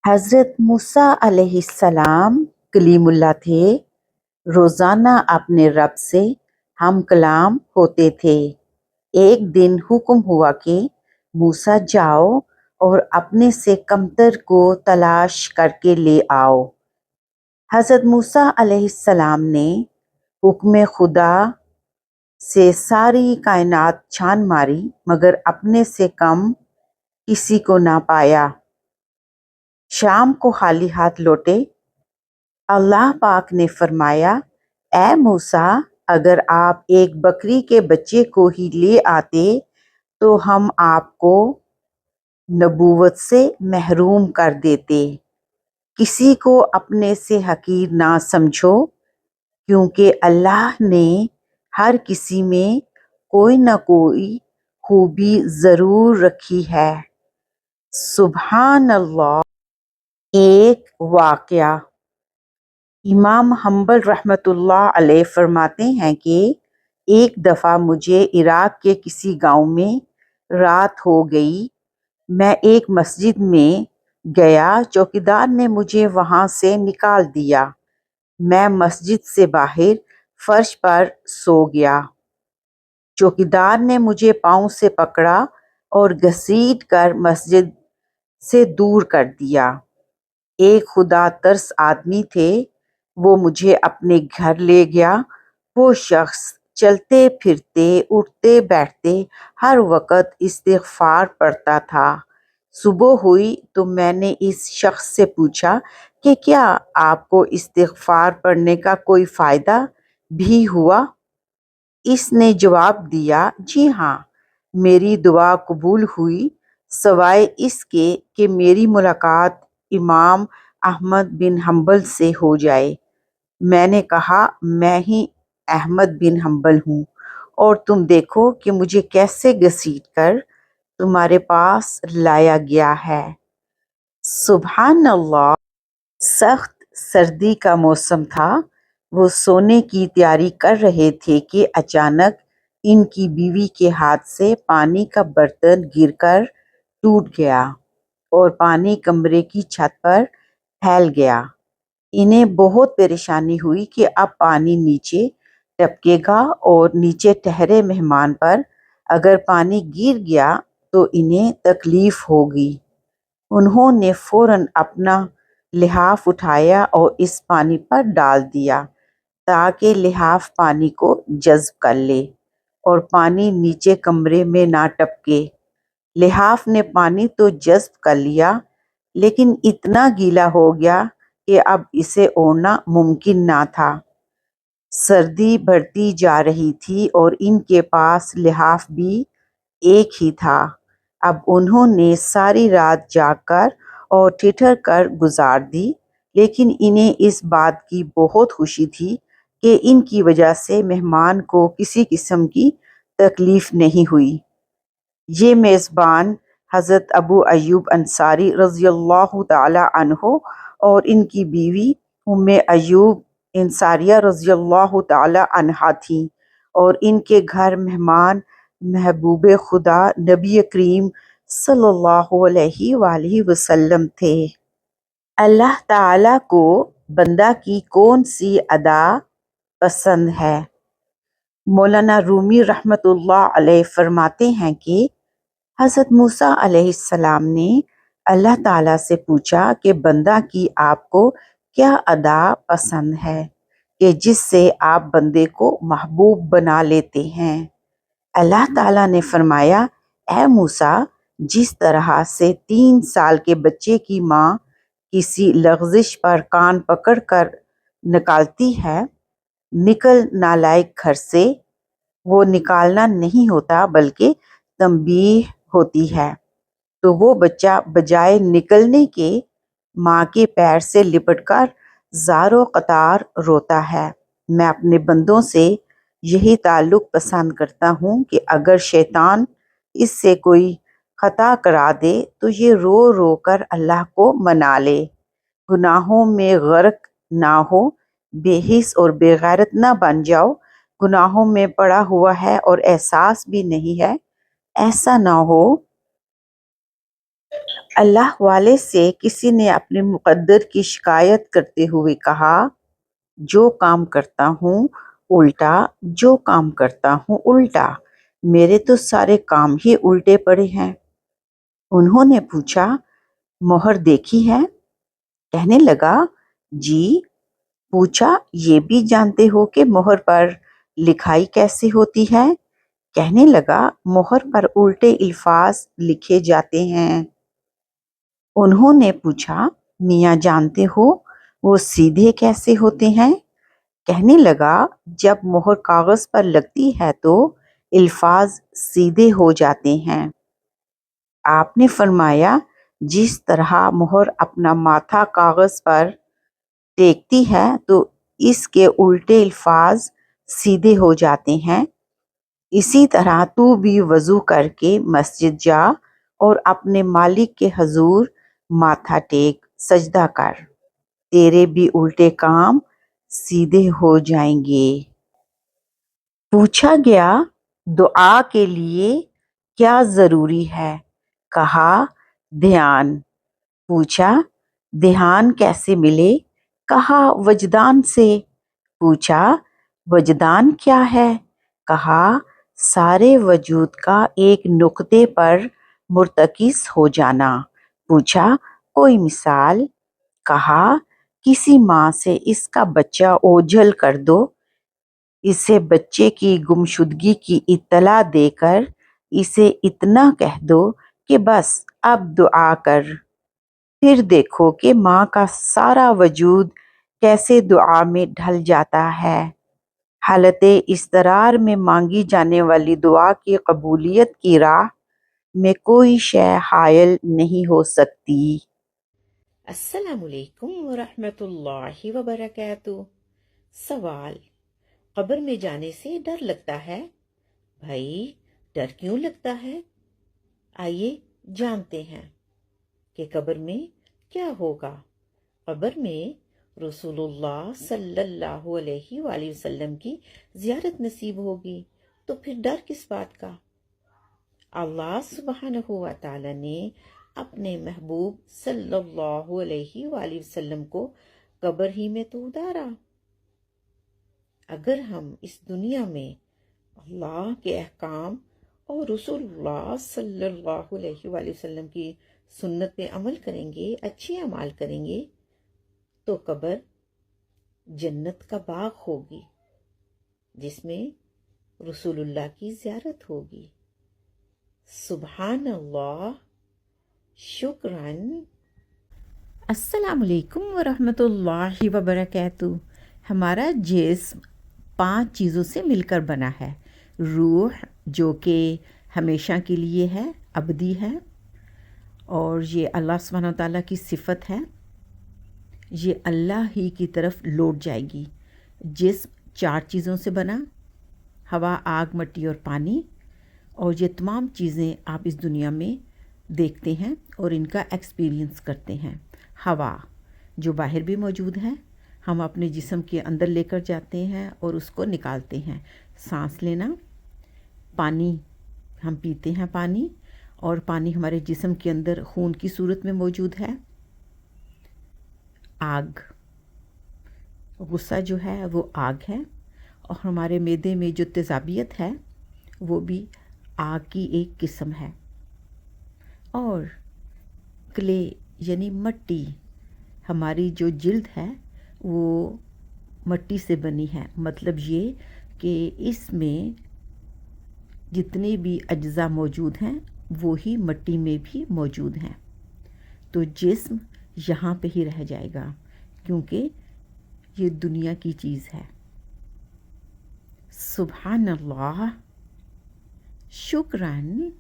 حضرت موسیٰ علیہ السلام کلیم اللہ تھے۔ روزانہ اپنے رب سے ہم کلام ہوتے تھے۔ ایک دن حکم ہوا کہ موسیٰ جاؤ اور اپنے سے کمتر کو تلاش کر کے لے آؤ۔ حضرت موسیٰ علیہ السلام نے حکم خدا سے ساری کائنات چھان ماری مگر اپنے سے کم کسی کو نہ پایا۔ شام کو خالی ہاتھ لوٹے۔ اللہ پاک نے فرمایا، اے موسیٰ، اگر آپ ایک بکری کے بچے کو ہی لے آتے تو ہم آپ کو نبوت سے محروم کر دیتے۔ کسی کو اپنے سے حقیر نہ سمجھو، کیونکہ اللہ نے ہر کسی میں کوئی نہ کوئی خوبی ضرور رکھی ہے۔ سبحان اللہ۔ ایک واقعہ۔ امام حنبل رحمۃ اللہ علیہ فرماتے ہیں کہ ایک دفعہ مجھے عراق کے کسی گاؤں میں رات ہو گئی۔ میں ایک مسجد میں گیا، چوکیدار نے مجھے وہاں سے نکال دیا۔ میں مسجد سے باہر فرش پر سو گیا۔ چوکیدار نے مجھے پاؤں سے پکڑا اور گھسیٹ کر مسجد سے دور کر دیا۔ ایک خدا ترس آدمی تھے، وہ مجھے اپنے گھر لے گیا۔ وہ شخص چلتے پھرتے اٹھتے بیٹھتے ہر وقت استغفار پڑھتا تھا۔ صبح ہوئی تو میں نے اس شخص سے پوچھا کہ کیا آپ کو استغفار پڑھنے کا کوئی فائدہ بھی ہوا؟ اس نے جواب دیا، جی ہاں، میری دعا قبول ہوئی، سوائے اس کے کہ میری ملاقات امام احمد بن حنبل سے ہو جائے۔ میں نے کہا، میں ہی احمد بن حنبل ہوں، اور تم دیکھو کہ مجھے کیسے گھسیٹ کر تمہارے پاس لایا گیا ہے۔ سبحان اللہ۔ سخت سردی کا موسم تھا۔ وہ سونے کی تیاری کر رہے تھے کہ اچانک ان کی بیوی کے ہاتھ سے پانی کا برتن گر کر ٹوٹ گیا اور پانی کمرے کی چھت پر پھیل گیا۔ انہیں بہت پریشانی ہوئی کہ اب پانی نیچے ٹپکے گا اور نیچے ٹھہرے مہمان پر اگر پانی گر گیا تو انہیں تکلیف ہوگی۔ انہوں نے فوراً اپنا لحاف اٹھایا اور اس پانی پر ڈال دیا تاکہ لحاف پانی کو جذب کر لے اور پانی نیچے کمرے میں نہ ٹپکے۔ لحاف نے پانی تو جذب کر لیا، لیکن اتنا گیلا ہو گیا کہ اب اسے اوڑھنا ممکن نہ تھا۔ سردی بڑھتی جا رہی تھی اور ان کے پاس لحاف بھی ایک ہی تھا۔ اب انہوں نے ساری رات جاگ کر اور ٹھٹھر کر گزار دی، لیکن انہیں اس بات کی بہت خوشی تھی کہ ان کی وجہ سے مہمان کو کسی قسم کی تکلیف نہیں ہوئی۔ یہ میزبان حضرت ابو ایوب انصاری رضی اللہ تعالی عنہ اور ان کی بیوی ام ایوب انصاریہ رضی اللہ تعالی عنہا تھیں، اور ان کے گھر مہمان محبوب خدا نبی کریم صلی اللہ علیہ وآلہ وسلم تھے۔ اللہ تعالیٰ کو بندہ کی کون سی ادا پسند ہے؟ مولانا رومی رحمۃ اللہ علیہ فرماتے ہیں کہ حضرت موسیٰ علیہ السلام نے اللہ تعالیٰ سے پوچھا کہ بندہ کی آپ کو کیا ادا پسند ہے کہ جس سے آپ بندے کو محبوب بنا لیتے ہیں؟ اللہ تعالیٰ نے فرمایا، اے موسیٰ، جس طرح سے 3 سال کے بچے کی ماں کسی لغزش پر کان پکڑ کر نکالتی ہے، نکل نالائق گھر سے، وہ نکالنا نہیں ہوتا بلکہ تنبیہ ہوتی ہے، تو وہ بچہ بجائے نکلنے کے ماں کے پیر سے لپٹ کر زار و قطار روتا ہے۔ میں اپنے بندوں سے یہی تعلق پسند کرتا ہوں کہ اگر شیطان اس سے کوئی خطا کرا دے تو یہ رو رو کر اللہ کو منا لے، گناہوں میں غرق نہ ہو، بے حس اور بے غیرت نہ بن جاؤ، گناہوں میں پڑا ہوا ہے اور احساس بھی نہیں ہے، ایسا نہ ہو اللہ والے سے کسی نے اپنے مقدر کی شکایت کرتے ہوئے کہا، جو کام کرتا ہوں الٹا، جو کام کرتا ہوں الٹا، میرے تو سارے کام ہی الٹے پڑے ہیں۔ انہوں نے پوچھا، مہر دیکھی ہے؟ کہنے لگا، جی۔ پوچھا، یہ بھی جانتے ہو کہ مہر پر لکھائی کیسے ہوتی ہے؟ کہنے لگا، مہر پر الٹے الفاظ لکھے جاتے ہیں۔ انہوں نے پوچھا، میاں جانتے ہو وہ سیدھے کیسے ہوتے ہیں؟ کہنے لگا، جب مہر کاغذ پر لگتی ہے تو الفاظ سیدھے ہو جاتے ہیں۔ آپ نے فرمایا، جس طرح مہر اپنا ماتھا کاغذ پر ٹیکتی ہے تو اس کے الٹے الفاظ سیدھے ہو جاتے ہیں، اسی طرح تو بھی وضو کر کے مسجد جا اور اپنے مالک کے حضور ماتھا ٹیک، سجدہ کر، تیرے بھی الٹے کام سیدھے ہو جائیں گے۔ پوچھا گیا، دعا کے لیے کیا ضروری ہے؟ کہا، دھیان۔ پوچھا، دھیان کیسے ملے؟ کہا، وجدان سے۔ پوچھا، وجدان کیا ہے؟ کہا، سارے وجود کا ایک نقطے پر مرتکز ہو جانا۔ پوچھا، کوئی مثال؟ کہا، کسی ماں سے اس کا بچہ اوجھل کر دو، اسے بچے کی گمشدگی کی اطلاع دے کر اسے اتنا کہہ دو کہ بس اب دعا کر، پھر دیکھو کہ ماں کا سارا وجود کیسے دعا میں ڈھل جاتا ہے۔ حالت اضطرار میں مانگی جانے والی دعا کی قبولیت کی راہ میں کوئی شے حائل نہیں ہو سکتی۔ السلام علیکم ورحمۃ اللہ وبرکاتہ۔ سوال: قبر میں جانے سے ڈر لگتا ہے؟ بھائی، ڈر کیوں لگتا ہے؟ آئیے جانتے ہیں کہ قبر میں کیا ہوگا۔ قبر میں رسول اللہ صلی اللہ علیہ وآلہ وسلم کی زیارت نصیب ہوگی، تو پھر ڈر کس بات کا؟ اللہ سبحانہ و تعالی نے اپنے محبوب صلی اللہ علیہ وآلہ وسلم کو قبر ہی میں تو اتارا۔ اگر ہم اس دنیا میں اللہ کے احکام اور رسول اللہ صلی اللہ علیہ وآلہ وسلم کی سنت پہ عمل کریں گے، اچھے اعمال کریں گے، تو قبر جنت کا باغ ہوگی جس میں رسول اللہ کی زیارت ہوگی۔ سبحان اللہ، شکراً۔ السلام علیکم ورحمۃ اللہ وبرکاتہ۔ ہمارا جسم 5 چیزوں سے مل کر بنا ہے۔ روح، جو کہ ہمیشہ کے لیے ہے، ابدی ہے، اور یہ اللہ سبحانہ و تعالیٰ کی صفت ہے، یہ اللہ ہی کی طرف لوٹ جائے گی۔ جسم 4 چیزوں سے بنا، ہوا، آگ، مٹی اور پانی، اور یہ تمام چیزیں آپ اس دنیا میں دیکھتے ہیں اور ان کا ایکسپیرینس کرتے ہیں۔ ہوا، جو باہر بھی موجود ہے، ہم اپنے جسم کے اندر لے کر جاتے ہیں اور اس کو نکالتے ہیں۔ سانس لینا، پانی، ہم پیتے ہیں پانی، اور پانی ہمارے جسم کے اندر خون کی صورت میں موجود ہے۔ آگ، غصہ جو ہے وہ آگ ہے، اور ہمارے معدے میں جو تیزابیت ہے وہ بھی آگ کی ایک قسم ہے۔ اور کلے یعنی مٹی، ہماری جو جلد ہے وہ مٹی سے بنی ہے، مطلب یہ کہ اس میں جتنے بھی اجزاء موجود ہیں وہی مٹی میں بھی موجود ہیں۔ تو جسم یہاں پہ ہی رہ جائے گا کیونکہ یہ دنیا کی چیز ہے۔ سبحان اللہ، شکراً۔